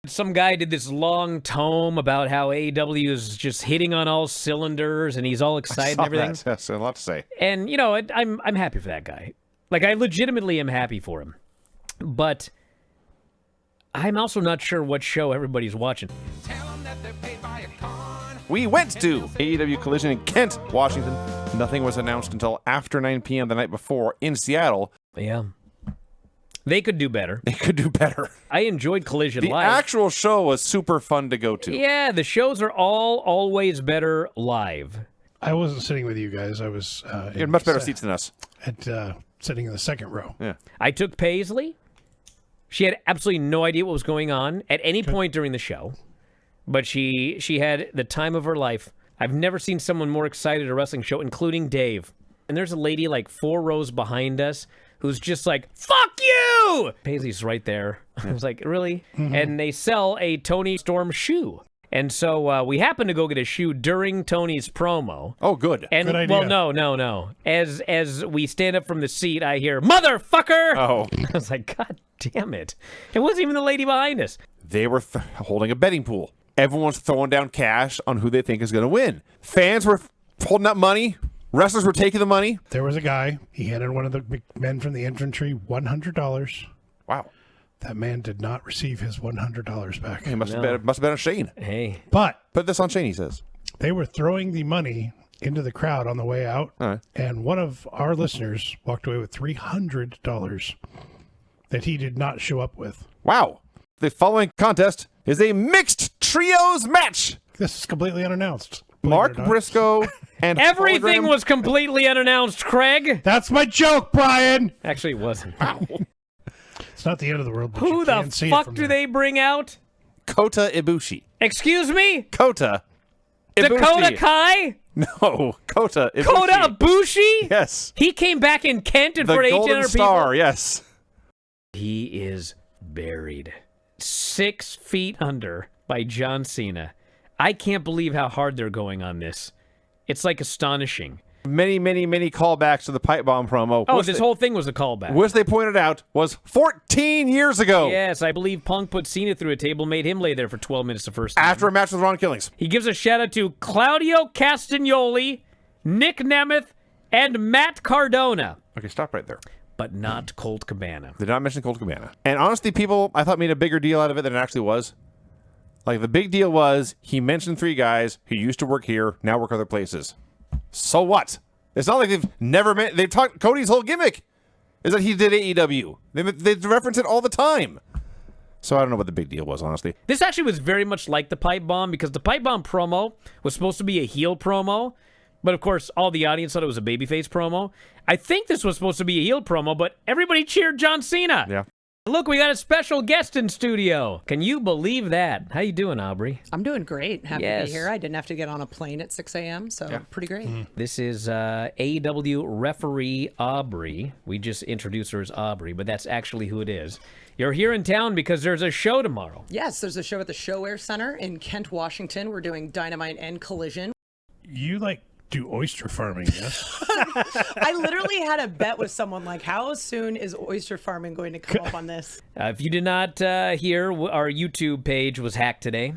Some guy did this long tome about how AEW is just hitting on all cylinders and he's all excited and everything. That. That's a lot to say. And, you know, I'm happy for that guy. Like, I legitimately am happy for him. But I'm also not sure what show everybody's watching. Tell them that they're paid by a con. We went to AEW Collision in Kent, Washington. Nothing was announced until after 9 p.m. the night before in Seattle. Yeah. They could do better. They could do better. I enjoyed Collision The live. actual show was super fun to go to. Yeah, the shows are always better live. I wasn't sitting with you guys. I was You had much better seats than us. sitting in the second row. Yeah. I took Paisley. She had absolutely no idea what was going on at any point during the show, but she had the time of her life. I've never seen someone more excited at a wrestling show, including Dave. And there's a lady like 4 rows behind us who's just like, fuck you! Paisley's right there. I was like, really? Mm-hmm. And they sell a Tony Storm shoe. And so we happened to go get a shoe during Tony's promo. Oh, good. And, good idea. Well, no. As we stand up from the seat, I hear, motherfucker! Oh. I was like, God damn it. It wasn't even the lady behind us. They were holding a betting pool. Everyone's throwing down cash on who they think is going to win. Fans were holding up money. Wrestlers were taking the money. There was a guy. He handed one of the men from the infantry $100. Wow. That man did not receive his $100 back. He must have been on Shane. Hey. But Put this on Shane, he says. they were throwing the money into the crowd on the way out, All right. and one of our listeners walked away with $300 that he did not show up with. Wow. The following contest is a mixed trios match. This is completely unannounced. believe Mark it or not. Briscoe and Everything Hologram- was completely unannounced, Craig. That's my joke, Brian. Actually, it wasn't. It's not the end of the world. But Who you the can see it fuck from do there. they bring out? Kota Ibushi. Excuse me? Kota Ibushi. Dakota Kai? No, Kota Ibushi. Kota Ibushi? Yes. He came back in Kent and The for Golden 1,800 Star, people. yes. He is buried 6 feet under by John Cena. I can't believe how hard they're going on this. It's like astonishing. Many callbacks to the pipe bomb promo. Oh, which this they, whole thing was a callback. which they pointed out was 14 years ago. Yes, I believe Punk put Cena through a table, made him lay there for 12 minutes the first time. After a match with Ron Killings. He gives a shout out to Claudio Castagnoli, Nick Nemeth, and Matt Cardona, Okay, stop right there. but not Colt Cabana. They did not mention Colt Cabana. And honestly, people, I thought made a bigger deal out of it than it actually was. Like, the big deal was he mentioned 3 guys who used to work here, now work other places. So what? It's not like they've never met. They've talked. Cody's whole gimmick is that he did AEW. They reference it all the time. So I don't know what the big deal was, honestly. This actually was very much like the pipe bomb because the pipe bomb promo was supposed to be a heel promo, but of course all the audience thought it was a babyface promo. I think this was supposed to be a heel promo, but everybody cheered John Cena. Yeah. Look, we got a special guest in studio. Can you believe that? How you doing, Aubrey? I'm doing great. Happy to Yes. be here. I didn't have to get on a plane at 6 a.m., so pretty great. This is AEW referee Aubrey. We just introduced her as Aubrey, but that's actually who it is. You're here in town because there's a show tomorrow. Yes, there's a show at the Show Air Center in Kent, Washington. We're doing Dynamite and Collision. You do oyster farming, yes? I literally had a bet with someone like, how soon is oyster farming going to come up on this? If you did not hear, our YouTube page was hacked today.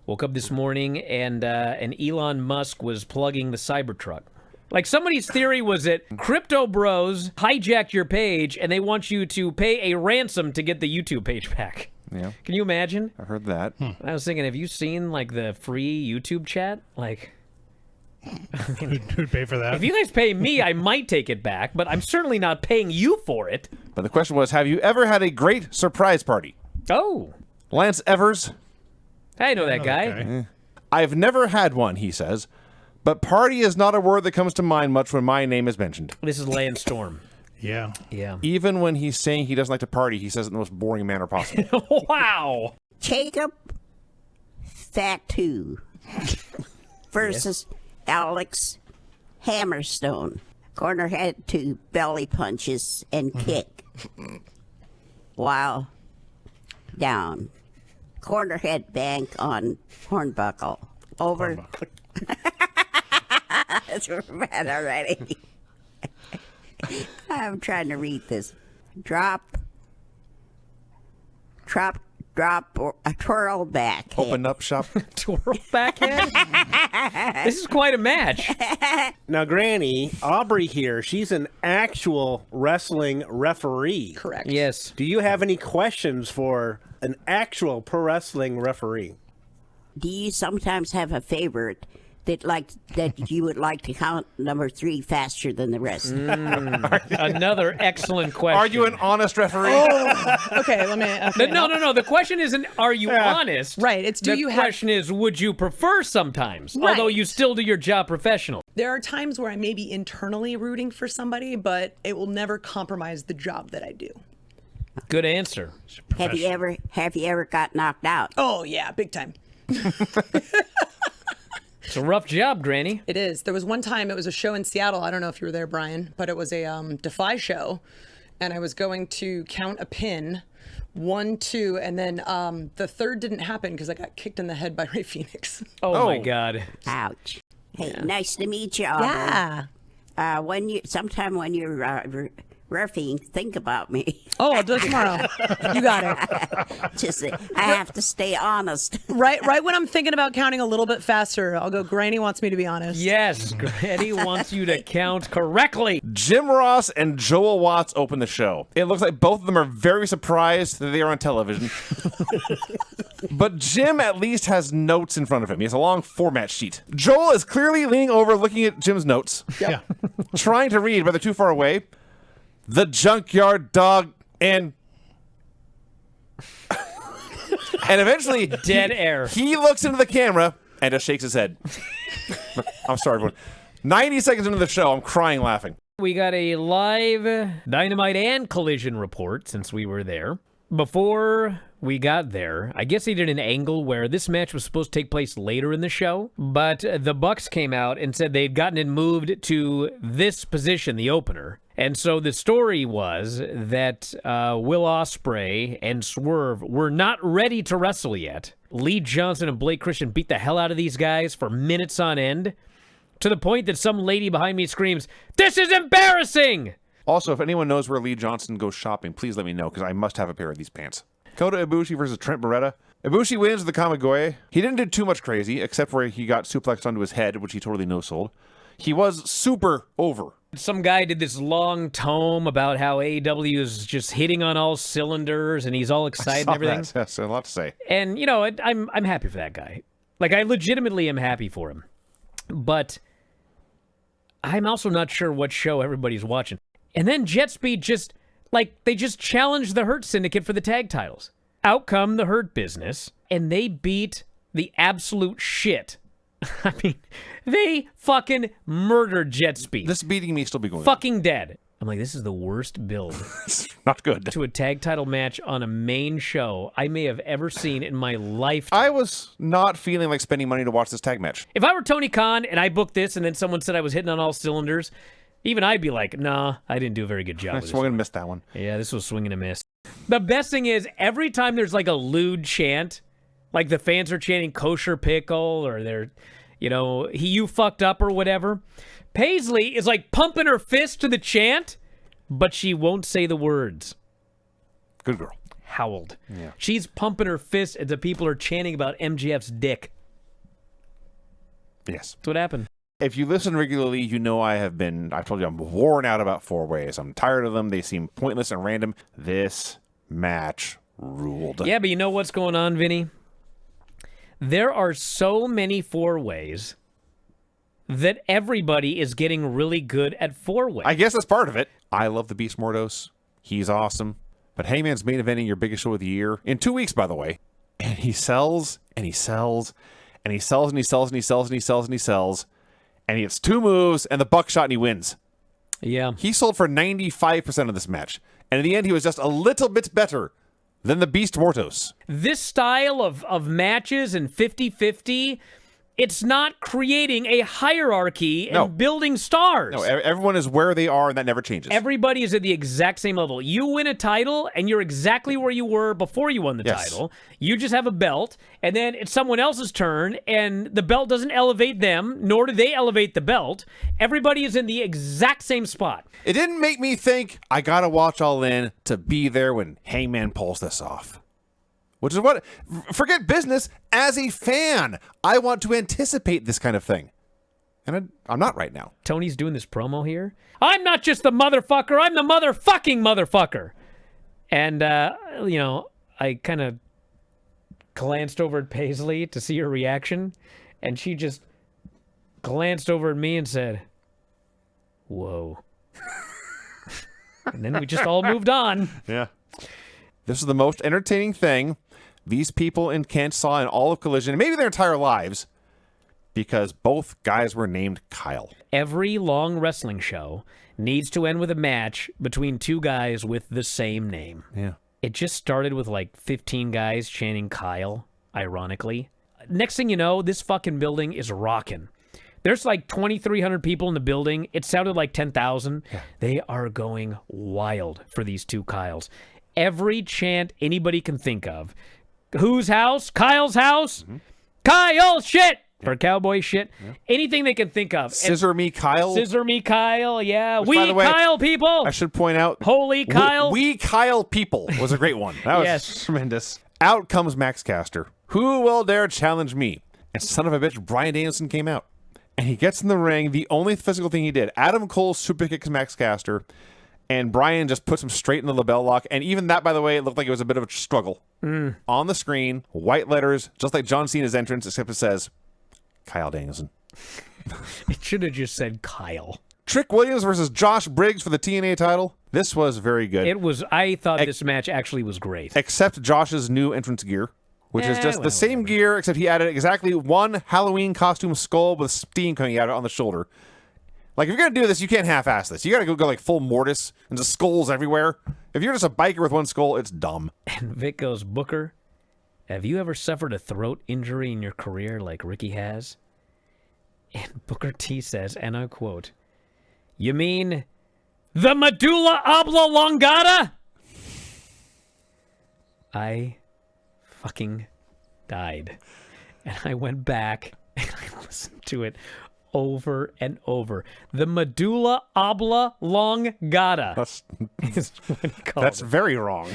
Woke up this morning and Elon Musk was plugging the Cybertruck. Like, somebody's theory was that crypto bros hijacked your page and they want you to pay a ransom to get the YouTube page back. Yeah. Can you imagine? I heard that. I was thinking, have you seen like the free YouTube chat? Like, Who'd pay for that? if you guys pay me, I might take it back, but I'm certainly not paying you for it. But the question was, have you ever had a great surprise party? Oh, Lance Evers? I know that guy. Okay. I've never had one, he says. But party is not a word that comes to mind much when my name is mentioned. This is Lance Storm. Yeah. Yeah. Even when he's saying he doesn't like to party, he says it in the most boring manner possible. Wow. Jacob Fatu versus Alex Hammerstone. Corner head to belly punches and kick while down. Corner head bank on hornbuckle. Over. That's bad already. I'm trying to read this. Drop drop or a twirl back. Open up shop. Twirl backhand? This is quite a match. Now, Granny, Aubrey here, she's an actual wrestling referee. Correct. Yes. Do you have any questions for an actual pro wrestling referee? Do you sometimes have a favorite that you would like to count number 3 faster than the rest? Another excellent question. Are you an honest referee? Okay, let me. Okay, No. The question isn't, are you honest? Right, it's do the you have- question is, would you prefer sometimes? Right. Although you still do your job professional. There are times where I may be internally rooting for somebody, but it will never compromise the job that I do. Good answer. Have you ever got knocked out? Oh yeah, big time. It's a rough job, Granny. It is. There was one time, it was a show in Seattle. I don't know if you were there, Brian, but it was a Defy show. And I was going to count a pin, 1, 2, and then the third didn't happen because I got kicked in the head by Ray Phoenix. Oh, my God. Ouch. Hey, nice to meet you, Aubrey. Yeah. Sometime when you're reffing, think about me. Oh, I'll do it tomorrow. You got it. Just, I have to stay honest. Right when I'm thinking about counting a little bit faster, I'll go, Granny wants me to be honest. Yes, Granny wants you to count correctly. Jim Ross and Joel Watts open the show. It looks like both of them are very surprised that they are on television. But Jim at least has notes in front of him. He has a long format sheet. Joel is clearly leaning over, looking at Jim's notes, Yeah. trying to read, but they're too far away. The junkyard dog and eventually Dead air. He looks into the camera and just shakes his head. I'm sorry, everyone. 90 seconds into the show, I'm crying laughing. We got a live Dynamite and Collision report since we were there. Before we got there, I guess they did an angle where this match was supposed to take place later in the show, but the Bucks came out and said they'd gotten it moved to this position, the opener. And so the story was that Will Ospreay and Swerve were not ready to wrestle yet. Lee Johnson and Blake Christian beat the hell out of these guys for minutes on end, to the point that some lady behind me screams, "This is embarrassing!" Also, if anyone knows where Lee Johnson goes shopping, please let me know, because I must have a pair of these pants. Kota Ibushi versus Trent Beretta. Ibushi wins with the Kamigoye. He didn't do too much crazy, except where he got suplexed onto his head, which he totally no-sold. He was super over. Some guy did this long tome about how AEW is just hitting on all cylinders and he's all excited and everything. That. Yes, a lot to say. And, you know, I'm happy for that guy. Like, I legitimately am happy for him. But I'm also not sure what show everybody's watching. And then Jet Speed just, they just challenged the Hurt Syndicate for the tag titles. Out come the Hurt Business, and they beat the absolute shit. I mean, they fucking murdered Jet Speed. This beating may still be going fucking dead. I'm like, this is the worst build not good. to a tag title match on a main show I may have ever seen in my lifetime. I was not feeling like spending money to watch this tag match. If I were Tony Khan and I booked this and then someone said I was hitting on all cylinders, even I'd be like, nah, I didn't do a very good job I with this. swung and missed that one. Yeah, this was swing and a miss. The best thing is, every time there's like a lewd chant, like the fans are chanting kosher pickle or they're, you fucked up or whatever, Paisley is like pumping her fist to the chant, but she won't say the words. Good girl. Howled. Yeah. She's pumping her fist as the people are chanting about MJF's dick. Yes. That's what happened. If you listen regularly, you know I've told you I'm worn out about 4-ways. I'm tired of them. They seem pointless and random. This match ruled. Yeah, but you know what's going on, Vinny? There are so many 4-ways that everybody is getting really good at 4-way. I guess that's part of it. I love the Beast Mordos. He's awesome. But Heyman's main eventing your biggest show of the year in 2 weeks, by the way. And he sells, and he sells, and he sells, and he sells, and he sells, and he sells, and he sells. And he hits 2 moves and the buckshot and he wins. Yeah. He sold for 95% of this match. And in the end, he was just a little bit better than the Beast Mortos. This style of matches and 50-50, it's not creating a hierarchy and building stars. No, everyone is where they are, and that never changes. Everybody is at the exact same level. You win a title, and you're exactly where you were before you won the title. You just have a belt, and then it's someone else's turn, and the belt doesn't elevate them, nor do they elevate the belt. Everybody is in the exact same spot. It didn't make me think, I gotta watch All In to be there when Hangman pulls this off. which is what, forget business, as a fan, I want to anticipate this kind of thing. And I'm not right now. Tony's doing this promo here. I'm not just the motherfucker, I'm the motherfucking motherfucker. And, I kind of glanced over at Paisley to see her reaction, and she just glanced over at me and said, whoa. And then we just all moved on. Yeah. This is the most entertaining thing these people in Kent saw in all of Collision, maybe their entire lives, because both guys were named Kyle. Every long wrestling show needs to end with a match between two guys with the same name. Yeah. It just started with like 15 guys chanting Kyle, ironically. Next thing you know, this fucking building is rocking. There's like 2,300 people in the building. It sounded like 10,000. Yeah. They are going wild for these two Kyles. Every chant anybody can think of. Whose house? Kyle's house? Mm-hmm. Kyle shit! Yeah. For cowboy shit. Yeah. Anything they can think of. Scissor me Kyle. Scissor me Kyle, yeah. Which, we by the way, Kyle people. I should point out. Holy Kyle. We Kyle people was a great one. That was yes. Tremendous. Out comes Max Caster. Who will dare challenge me? And son of a bitch, Bryan Danielson came out. And he gets in the ring. The only physical thing he did, Adam Cole super kicks Max Caster. And Bryan just puts him straight in the label lock. And even that, by the way, it looked like it was a bit of a struggle. On the screen, white letters, just like John Cena's entrance, except it says, Kyle Danielson. It should have just said Kyle. Trick Williams versus Josh Briggs for the TNA title. This was very good. It was. I thought this match actually was great. Except Josh's new entrance gear, which is just the same gear, except he added exactly one Halloween costume skull with steam coming out on the shoulder. Like, if you're going to do this, you can't half-ass this. You got to go like full Mortis and just skulls everywhere. If you're just a biker with one skull, it's dumb. And Vic goes, Booker, have you ever suffered a throat injury in your career like Ricky has? And Booker T says, and I quote, you mean the medulla oblongata? I fucking died. And I went back and I listened to it over and over. The medulla oblongata. Is what he called That's it. very wrong.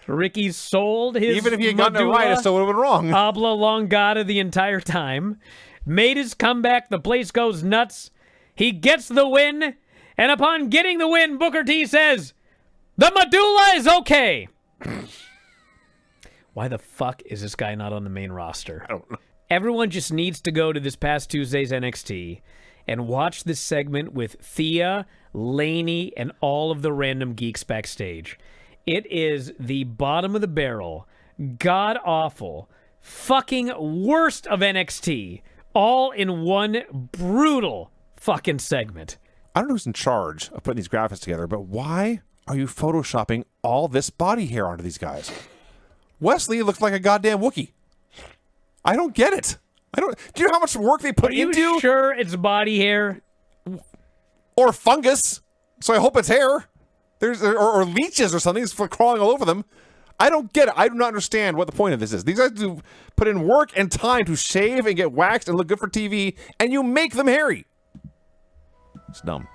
Ricky sold his Even if he had gotten it right, it still would have been wrong. oblongata the entire time. Made his comeback. The place goes nuts. He gets the win. And upon getting the win, Booker T says, the medulla is okay. Why the fuck is this guy not on the main roster? I don't know. Everyone just needs to go to this past Tuesday's NXT and watch this segment with Thea, Laney, and all of the random geeks backstage. It is the bottom of the barrel, god-awful, fucking worst of NXT, all in one brutal fucking segment. I don't know who's in charge of putting these graphics together, but why are you photoshopping all this body hair onto these guys? Wesley looks like a goddamn Wookiee. I don't get it. Do you know how much work they put into? Are you sure it's body hair? Or fungus. So I hope it's hair. Or leeches or something crawling all over them. I don't get it. I do not understand what the point of this is. These guys do put in work and time to shave and get waxed and look good for TV, and you make them hairy. It's dumb.